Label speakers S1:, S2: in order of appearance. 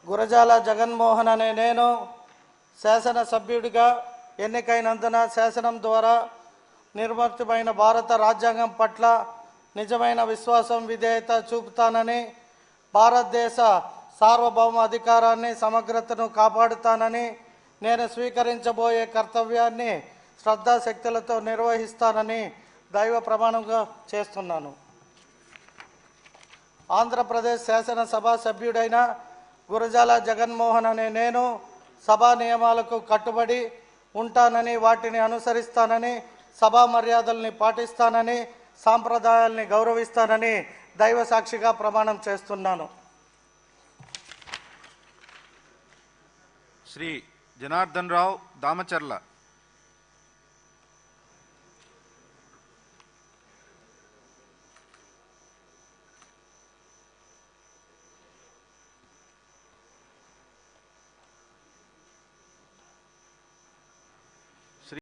S1: గురజాల జగన్మోహన్ అనే నేను శాసనసభ్యుడిగా ఎన్నికైనందున శాసనం ద్వారా నిర్మితమైన భారత రాజ్యాంగం పట్ల నిజమైన విశ్వాసం విధేయత చూపుతానని, భారతదేశ సార్వభౌమ అధికారాన్ని సమగ్రతను కాపాడుతానని, నేను స్వీకరించబోయే కర్తవ్యాన్ని శ్రద్ధాశక్తులతో నిర్వహిస్తానని దైవ ప్రమాణంగా చేస్తున్నాను. ఆంధ్రప్రదేశ్ శాసనసభ సభ్యుడైన గురజాల జగన్మోహన్ అనే నేను సభా నియమాలకు కట్టుబడి ఉంటానని, వాటిని అనుసరిస్తానని, సభా మర్యాదల్ని పాటిస్తానని, సాంప్రదాయాల్ని గౌరవిస్తానని దైవ సాక్షిగా ప్రమాణం చేస్తున్నాను.
S2: శ్రీ జనార్దన్ రావు దామచర్ల.